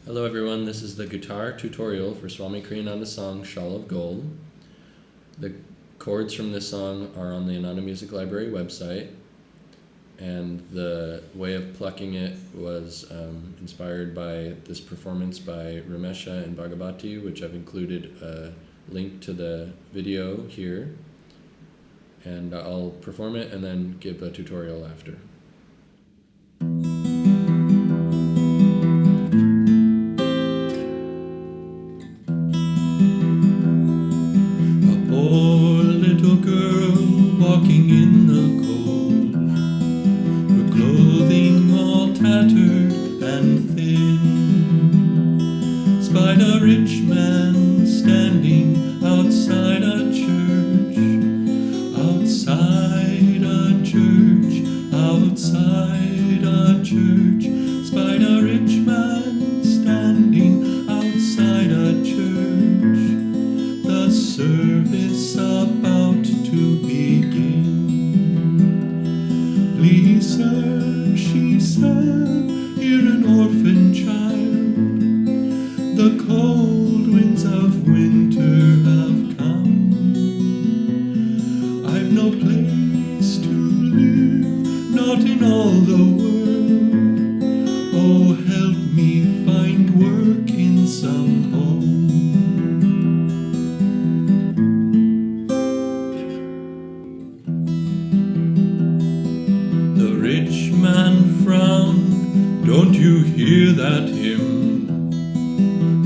Hello everyone, this is the guitar tutorial for Swami Kriyananda's song Shawl of Gold. The chords from this song are on the Ananda Music Library website, and the way of plucking it was inspired by this performance by Ramesha and Bhagavati, which I've included a link to the video here, and I'll perform it and then give a tutorial after. Walking in the cold, her clothing all tattered and thin, spied a rich man standing outside a church, outside a church, outside a church, spied a rich man standing outside a church, the service about to begin. Please, sir, she said, hear an orphan child. The cold winds of winter have come. I've no place to live, not in all the world. Oh, help me find work in some home. The rich man frowned, don't you hear that hymn?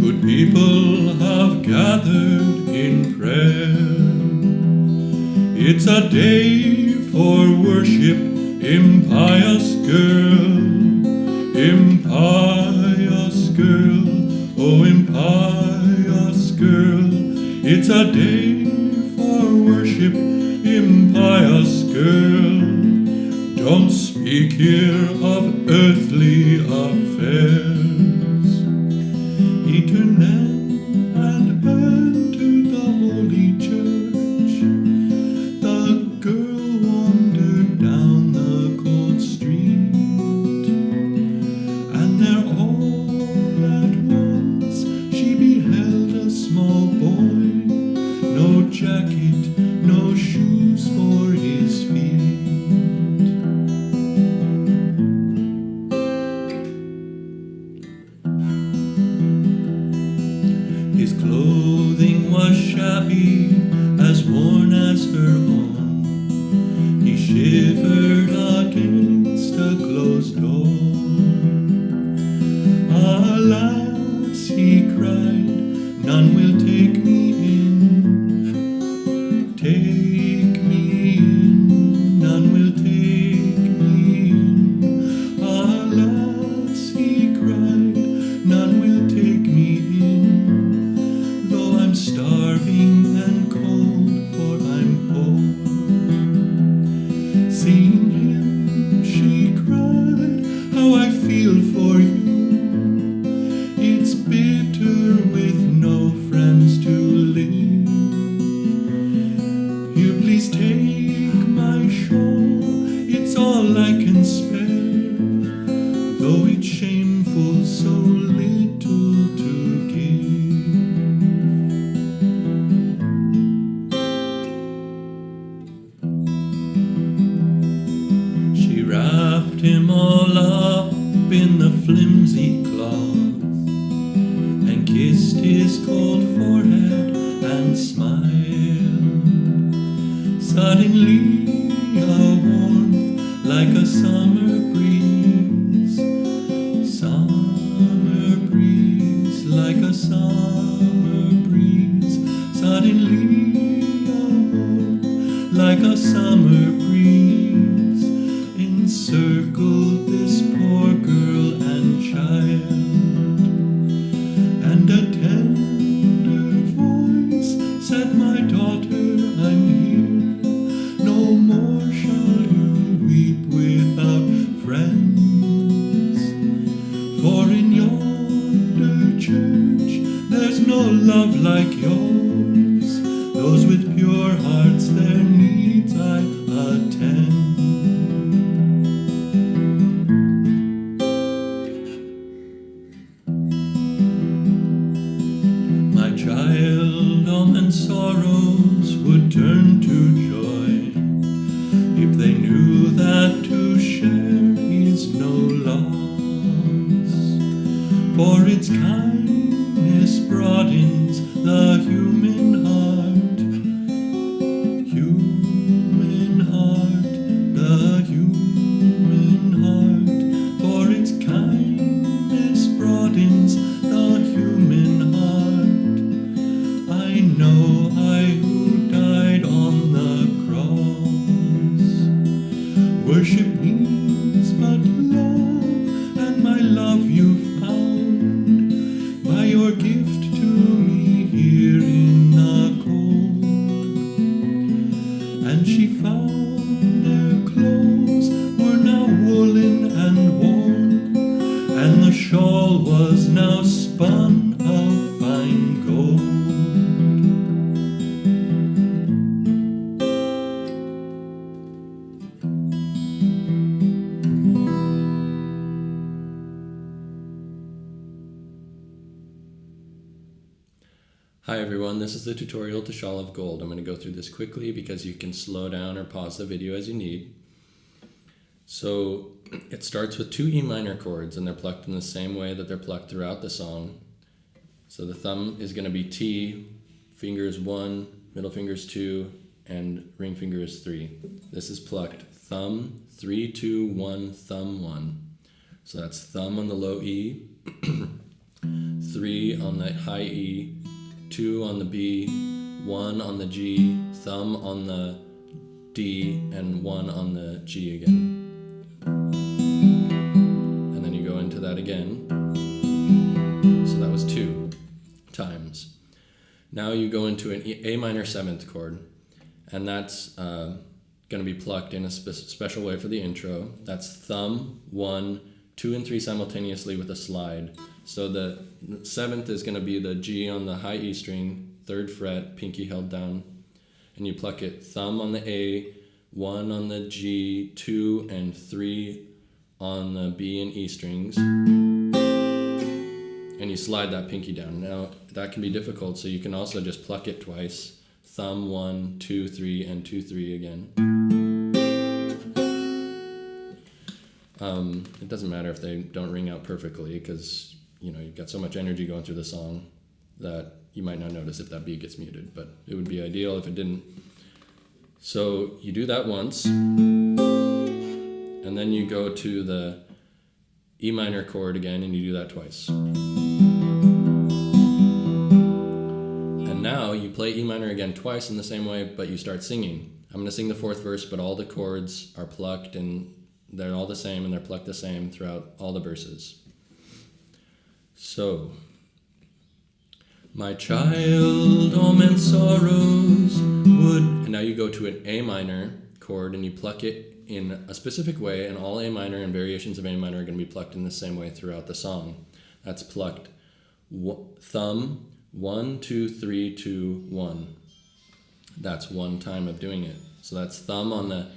Good people have gathered in prayer. It's a day for worship, impious girl, impious girl, oh impious girl. It's a day for worship, impious girl. Don't speak here of earthly affairs. He turned then and entered the holy church. The girl wandered down the cold street, and there all at once she beheld a small boy, no jacket, no shoes for his feet. His clothing was shabby, as worn as her own. He shivered against a closed door. Alas, he cried, none will take me in. Take me in, none will take me in. Alas, he cried, none will take me in. Starving and cold, for I'm poor. Seeing him, she cried, how I feel for you. It's bitter with no friends to live. You please take my shawl, it's all I can spare, though it's shameful so little to give. Wrapped him all up in the flimsy cloth, and kissed his cold forehead and smiled. Suddenly a warmth like a summer breeze, like a summer breeze. Suddenly a warmth like a summer breeze encircled this poor girl and child, and a tender voice said, my daughter, I'm here. No more shall you weep without friends, for in yonder church there's no love like yours. Those with pure hearts, their needs I attend. Calm and sorrows would turn to joy if they knew that to share is no loss. For its kindness broadens the human heart, the human heart. For its kindness broadens the human heart. I know I who died on the cross. Worship needs but love, and my love you found by your gift to me here in the cold. And she found their clothes were now woolen and warm, and the shawl was now spun of fine gold. Hi everyone, this is the tutorial to Shawl of Gold. I'm going to go through this quickly because you can slow down or pause the video as you need. So it starts with 2 E minor chords, and they're plucked in the same way that they're plucked throughout the song. So the thumb is going to be T, fingers 1, middle fingers 2, and ring finger is 3. This is plucked thumb, 3, 2, 1, thumb 1. So that's thumb on the low E, 3 on the high E, 2 on the B, 1 on the G, thumb on the D, and 1 on the G again. And then you go into that again. So that was 2 times. Now you go into an A minor 7th chord, and that's going to be plucked in a special way for the intro. That's thumb, 1, 2 and 3 simultaneously with a slide. So the 7th is going to be the G on the high E string, 3rd fret, pinky held down, and you pluck it thumb on the A, 1 on the G, 2 and 3 on the B and E strings, and you slide that pinky down. Now that can be difficult, so you can also just pluck it twice, thumb 1, 2, 3, and 2, 3 again. It doesn't matter if they don't ring out perfectly, because you've got so much energy going through the song that you might not notice if that B gets muted, but it would be ideal if it didn't. So you do that once, and then you go to the E minor chord again, and you do that twice. And now you play E minor again twice in the same way, but you start singing. I'm going to sing the 4th verse, but all the chords are plucked, and they're all the same, and they're plucked the same throughout all the verses. So, my child, all men's sorrows would... And now you go to an A minor chord, and you pluck it in a specific way, and all A minor and variations of A minor are going to be plucked in the same way throughout the song. That's plucked thumb, 1, 2, 3, 2, 1. That's 1 time of doing it. So that's thumb on the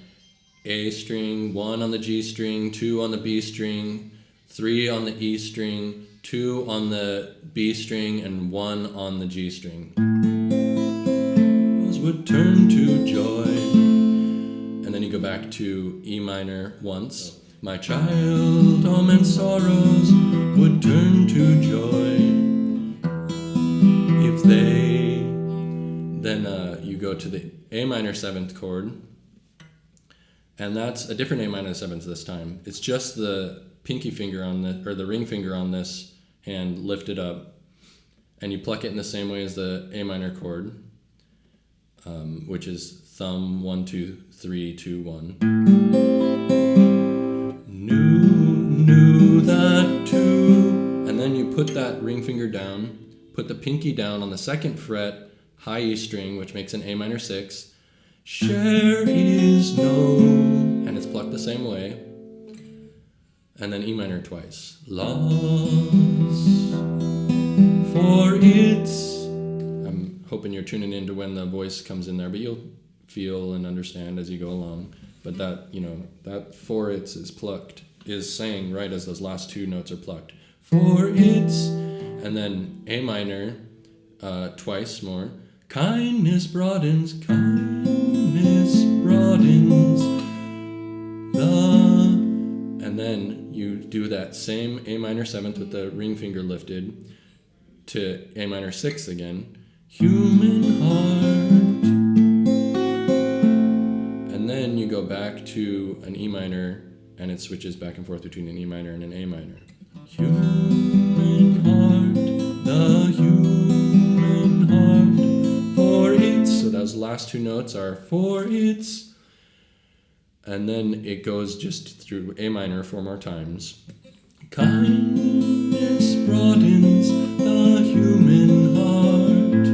A string, 1 on the G string, 2 on the B string, 3 on the E string, 2 on the B string, and 1 on the G string. Those would turn to joy. And then you go back to E minor once. My child, all men's sorrows would turn to joy if they... Then you go to the A minor 7th chord, and that's a different A minor 7th this time. It's just the pinky finger on the, or the ring finger on this hand lifted up, and you pluck it in the same way as the A minor chord, which is thumb 1, 2, 3, 2, 1. Knew that too. And then you put that ring finger down, put the pinky down on the 2nd fret, high E string, which makes an A minor 6. Share is no, and it's plucked the same way. And then E minor twice. Loss, for it's... I'm hoping you're tuning in to when the voice comes in there, but you'll feel and understand as you go along. But that, that for it's is plucked, is saying right as those last 2 notes are plucked. For it's, and then A minor twice more. Kindness broadens the... And then you do that same A minor 7th with the ring finger lifted to A minor 6 again. Human heart. And then you go back to an E minor, and it switches back and forth between an E minor and an A minor. Human heart, the human heart, for its... So those last two notes are for its... And then it goes just through A minor 4 more times. Kindness broadens the human heart.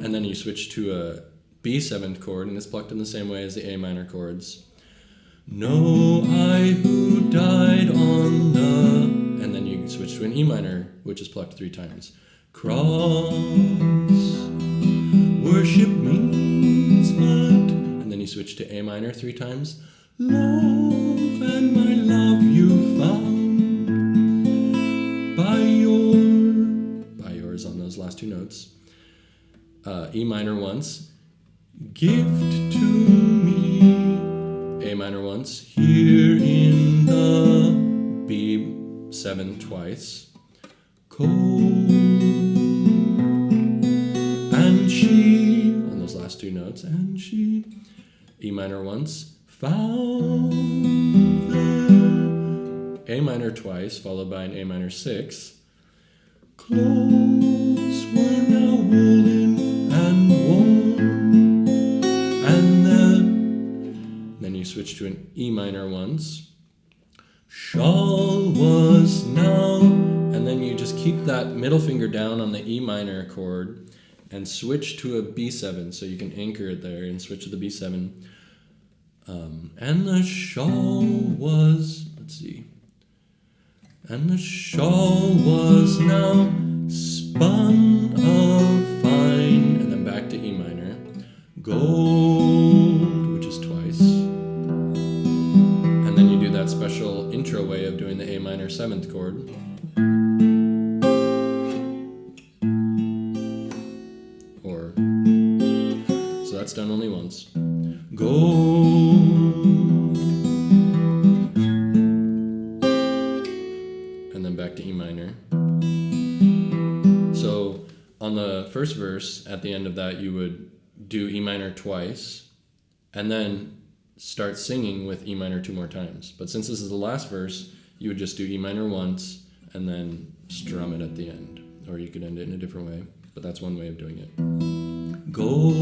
And then you switch to a B7th chord, and it's plucked in the same way as the A minor chords. No, I who died on the... And then you switch to an E minor, which is plucked 3 times. Cross, worship means but... And then you switch to A minor 3 times. Love and my love you found by yours on those last 2 notes. E minor once. Gift to me. A minor once. Here in the B7 twice. Cold. And she, on those last 2 notes, and she. E minor once. Found there. A minor twice, followed by an A minor 6. Clothes were now woolen and warm. And then you switch to an E minor once. Shawl was now. And then you just keep that middle finger down on the E minor chord and switch to a B7, so you can anchor it there and switch to the B7. And the shawl was, and the shawl was now spun of fine, and then back to E minor, gold, which is twice. And then you do that special intro way of doing the A minor 7th chord. So that's done only once. Gold. And then back to E minor. So on the first verse, at the end of that, you would do E minor twice, and then start singing with E minor 2 more times. But since this is the last verse, you would just do E minor once, and then strum it at the end. Or you could end it in a different way, but that's one way of doing it. Gold.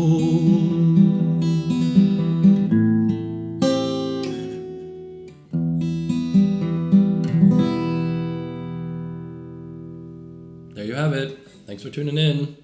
There you have it. Thanks for tuning in.